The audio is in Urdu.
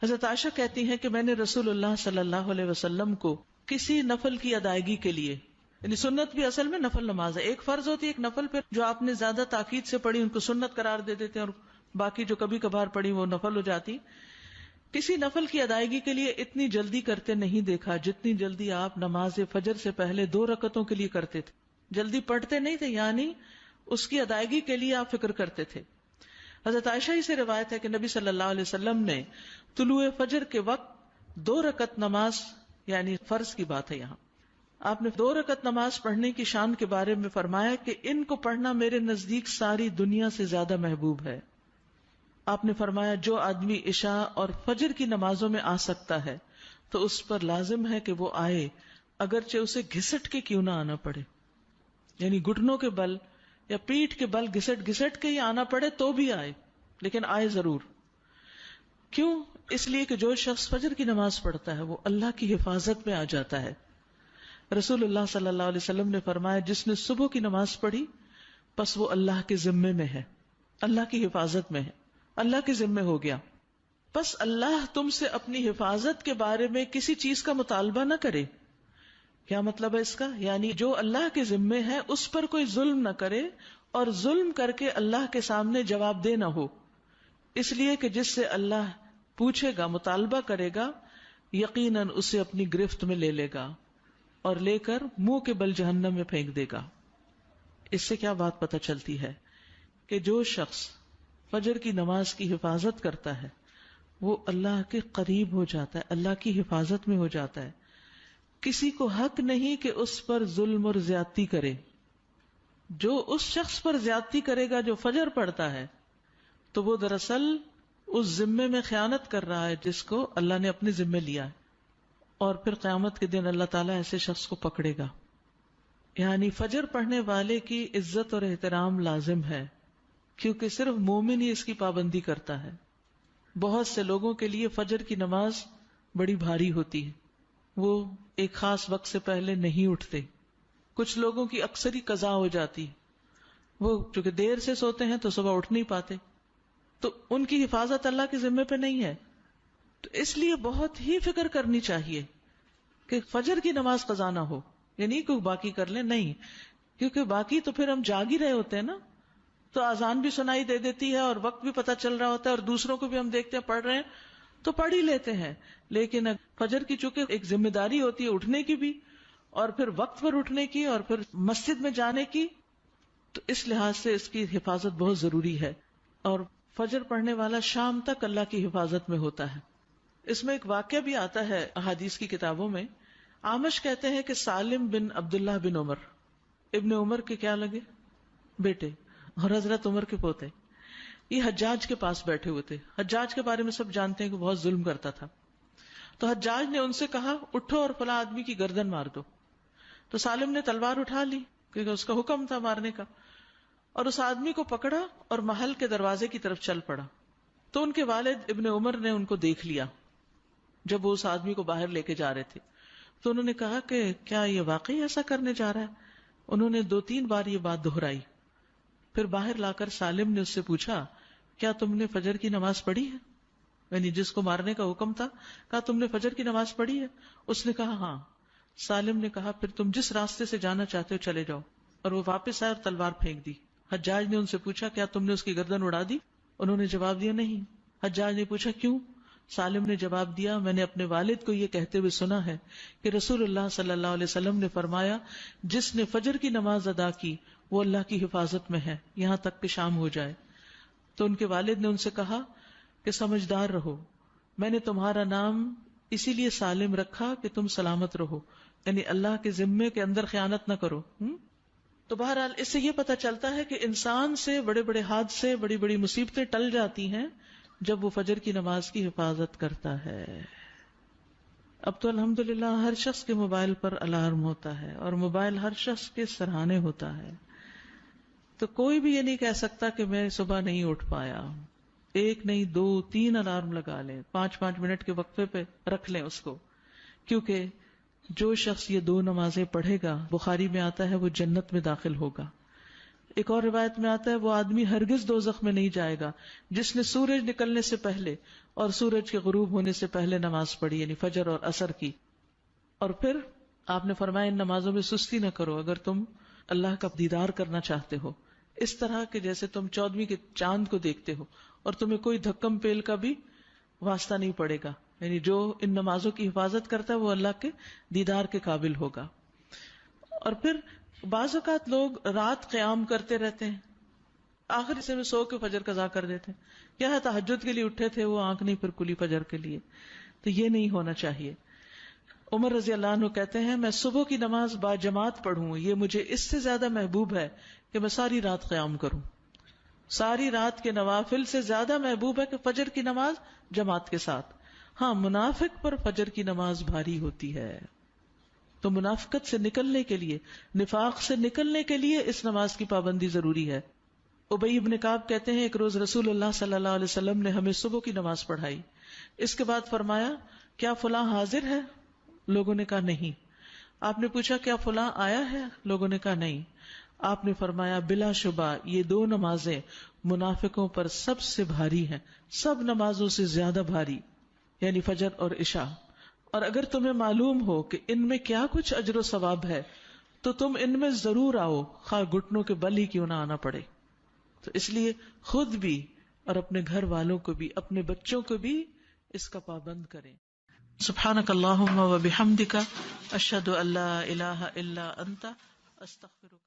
حضرت عائشہ کہتی ہیں کہ میں نے رسول اللہ صلی اللہ علیہ وسلم کو کسی نفل کی ادائیگی کے لیے، یعنی سنت بھی اصل میں نفل نماز ہے، ایک فرض ہوتی ہے ایک نفل، پھر جو آپ نے زیادہ تاکید سے پڑھی ان کو سنت قرار دے دیتے ہیں، اور باقی جو کبھی کبھار پڑھی وہ نفل ہو جاتی. کسی نفل کی ادائیگی کے لیے اتنی جلدی کرتے نہیں دیکھا جتنی جلدی آپ نماز فجر سے پہلے 2 رکعتوں کے لیے کرتے تھے. جلدی پڑھتے نہیں تھے، یعنی اس کی ادائیگی کے لیے آپ فکر کرتے تھے. حضرت عائشہ ہی سے روایت ہے کہ نبی صلی اللہ علیہ وسلم نے طلوع فجر کے وقت 2 رکعت نماز، یعنی فرض کی بات ہے یہاں، آپ نے 2 رکعت نماز پڑھنے کی شان کے بارے میں فرمایا کہ ان کو پڑھنا میرے نزدیک ساری دنیا سے زیادہ محبوب ہے. آپ نے فرمایا جو آدمی عشاء اور فجر کی نمازوں میں آ سکتا ہے تو اس پر لازم ہے کہ وہ آئے، اگرچہ اسے گھسٹ کے کیوں نہ آنا پڑے، یعنی گھٹنوں کے بل یا پیٹھ کے بل گھسٹ گھسٹ کے ہی آنا پڑے تو بھی آئے، لیکن آئے ضرور. کیوں؟ اس لیے کہ جو شخص فجر کی نماز پڑھتا ہے وہ اللہ کی حفاظت میں آ جاتا ہے. رسول اللہ صلی اللہ علیہ وسلم نے فرمایا جس نے صبح کی نماز پڑھی پس وہ اللہ کے ذمے میں ہے، اللہ کی حفاظت میں ہے، اللہ کے ذمے ہو گیا. پس اللہ تم سے اپنی حفاظت کے بارے میں کسی چیز کا مطالبہ نہ کرے. کیا مطلب ہے اس کا؟ یعنی جو اللہ کے ذمے ہے اس پر کوئی ظلم نہ کرے، اور ظلم کر کے اللہ کے سامنے جواب دے نہ ہو، اس لیے کہ جس سے اللہ پوچھے گا، مطالبہ کرے گا، یقیناً اسے اپنی گرفت میں لے لے گا اور لے کر منہ کے بل جہنم میں پھینک دے گا. اس سے کیا بات پتہ چلتی ہے کہ جو شخص فجر کی نماز کی حفاظت کرتا ہے وہ اللہ کے قریب ہو جاتا ہے، اللہ کی حفاظت میں ہو جاتا ہے. کسی کو حق نہیں کہ اس پر ظلم اور زیادتی کرے. جو اس شخص پر زیادتی کرے گا جو فجر پڑھتا ہے تو وہ دراصل اس ذمے میں خیانت کر رہا ہے جس کو اللہ نے اپنے ذمے لیا ہے، اور پھر قیامت کے دن اللہ تعالیٰ ایسے شخص کو پکڑے گا. یعنی فجر پڑھنے والے کی عزت اور احترام لازم ہے، کیونکہ صرف مومن ہی اس کی پابندی کرتا ہے. بہت سے لوگوں کے لیے فجر کی نماز بڑی بھاری ہوتی ہے، وہ ایک خاص وقت سے پہلے نہیں اٹھتے. کچھ لوگوں کی اکثر ہی قضا ہو جاتی، وہ چونکہ دیر سے سوتے ہیں تو صبح اٹھ نہیں پاتے، تو ان کی حفاظت اللہ کے ذمے پہ نہیں ہے. تو اس لیے بہت ہی فکر کرنی چاہیے کہ فجر کی نماز قضا نہ ہو، یعنی کوئی باقی کر لیں، نہیں، کیونکہ باقی تو پھر ہم جاگ ہی رہے ہوتے ہیں نا، تو اذان بھی سنائی دے دیتی ہے اور وقت بھی پتہ چل رہا ہوتا ہے، اور دوسروں کو بھی ہم دیکھتے ہیں پڑھ رہے ہیں تو پڑھ ہی لیتے ہیں. لیکن فجر کی چونکہ ایک ذمہ داری ہوتی ہے اٹھنے کی بھی، اور پھر وقت پر اٹھنے کی، اور پھر مسجد میں جانے کی، تو اس لحاظ سے اس کی حفاظت بہت ضروری ہے. اور فجر پڑھنے والا شام تک اللہ کی حفاظت میں ہوتا ہے. اس میں ایک واقعہ بھی آتا ہے احادیث کی کتابوں میں. اعمش کہتے ہیں کہ سالم بن عبداللہ بن عمر، ابن عمر کے کیا لگے؟ بیٹے، اور حضرت عمر کے پوتے، یہ حجاج کے پاس بیٹھے ہوئے تھے. حجاج کے بارے میں سب جانتے ہیں کہ بہت ظلم کرتا تھا. تو حجاج نے ان سے کہا اٹھو اور فلاں آدمی کی گردن مار دو. تو سالم نے تلوار اٹھا لی کیونکہ اس کا حکم تھا مارنے کا، اور اس آدمی کو پکڑا اور محل کے دروازے کی طرف چل پڑا. تو ان کے والد ابن عمر نے ان کو دیکھ لیا جب وہ اس آدمی کو باہر لے کے جا رہے تھے. تو انہوں نے کہا کہ کیا یہ واقعی ایسا کرنے جا رہا ہے؟ انہوں نے 2-3 بار یہ بات دہرائی. پھر باہر لا کر سالم نے اس سے پوچھا کیا تم نے فجر کی نماز پڑھی ہے؟ یعنی جس کو مارنے کا حکم تھا، کہا تم نے فجر کی نماز پڑھی ہے؟ اس نے کہا ہاں. سالم نے کہا پھر تم جس راستے سے جانا چاہتے ہو چلے جاؤ، اور وہ واپس آئے اور تلوار پھینک دی. حجاج نے ان سے پوچھا کیا تم نے اس کی گردن اڑا دی؟ انہوں نے جواب دیا نہیں. حجاج نے پوچھا کیوں؟ سالم نے جواب دیا میں نے اپنے والد کو یہ کہتے ہوئے سنا ہے کہ رسول اللہ صلی اللہ علیہ وسلم نے فرمایا جس نے فجر کی نماز ادا کی وہ اللہ کی حفاظت میں ہے یہاں تک کہ شام ہو جائے. تو ان کے والد نے ان سے کہا کہ سمجھدار رہو، میں نے تمہارا نام اسی لیے سالم رکھا کہ تم سلامت رہو، یعنی اللہ کے ذمے کے اندر خیانت نہ کرو. تو بہرحال اس سے یہ پتہ چلتا ہے کہ انسان سے بڑے بڑے حادثے، بڑی بڑی مصیبتیں ٹل جاتی ہیں جب وہ فجر کی نماز کی حفاظت کرتا ہے. اب تو الحمدللہ ہر شخص کے موبائل پر الارم ہوتا ہے اور موبائل ہر شخص کے سرہانے ہوتا ہے، تو کوئی بھی یہ نہیں کہہ سکتا کہ میں صبح نہیں اٹھ پایا. 1 نہیں 2 3 الارم لگا لیں، 5 منٹ کے وقفے پہ رکھ لیں اس کو، کیونکہ جو شخص یہ 2 نمازیں پڑھے گا، بخاری میں آتا ہے وہ جنت میں داخل ہوگا. ایک اور روایت میں آتا ہے وہ آدمی ہرگز دوزخ میں نہیں جائے گا جس نے سورج نکلنے سے پہلے اور سورج کے غروب ہونے سے پہلے نماز پڑھی، یعنی فجر اور عصر کی. اور پھر آپ نے فرمایا ان نمازوں میں سستی نہ کرو اگر تم اللہ کا دیدار کرنا چاہتے ہو، اس طرح کہ جیسے تم 14ویں کے چاند کو دیکھتے ہو اور تمہیں کوئی دھکم پیل کا بھی واسطہ نہیں پڑے گا. یعنی جو ان نمازوں کی حفاظت کرتا ہے وہ اللہ کے دیدار کے قابل ہوگا. اور پھر بعض اوقات لوگ رات قیام کرتے رہتے ہیں، آخر حصے میں سو کے فجر قضا کر دیتے ہیں. کیا ہے تہجد کے لیے اٹھے تھے وہ آنکھ نہیں پھر کھلی فجر کے لیے. تو یہ نہیں ہونا چاہیے. عمر رضی اللہ عنہ کہتے ہیں میں صبح کی نماز با جماعت پڑھوں یہ مجھے اس سے زیادہ محبوب ہے کہ میں ساری رات قیام کروں. ساری رات کے نوافل سے زیادہ محبوب ہے کہ فجر کی نماز جماعت کے ساتھ. ہاں منافق پر فجر کی نماز بھاری ہوتی ہے، تو منافقت سے نکلنے کے لیے، نفاق سے نکلنے کے لیے اس نماز کی پابندی ضروری ہے. ابی ابن کعب کہتے ہیں ایک روز رسول اللہ صلی اللہ علیہ وسلم نے ہمیں صبح کی نماز پڑھائی. اس کے بعد فرمایا کیا فلاں حاضر ہے؟ لوگوں نے کہا نہیں. آپ نے پوچھا کیا فلاں آیا ہے؟ لوگوں نے کہا نہیں. آپ نے فرمایا بلا شبہ یہ دو نمازیں منافقوں پر سب سے بھاری ہیں، سب نمازوں سے زیادہ بھاری، یعنی فجر اور عشاء. اور اگر تمہیں معلوم ہو کہ ان میں کیا کچھ اجر و ثواب ہے تو تم ان میں ضرور آؤ، خواہ گھٹنوں کے بل ہی کیوں نہ آنا پڑے. تو اس لیے خود بھی اور اپنے گھر والوں کو بھی، اپنے بچوں کو بھی اس کا پابند کریں. سبحانک اللہم و بحمدک اشہد ان لا الہ الا انت استغفرک.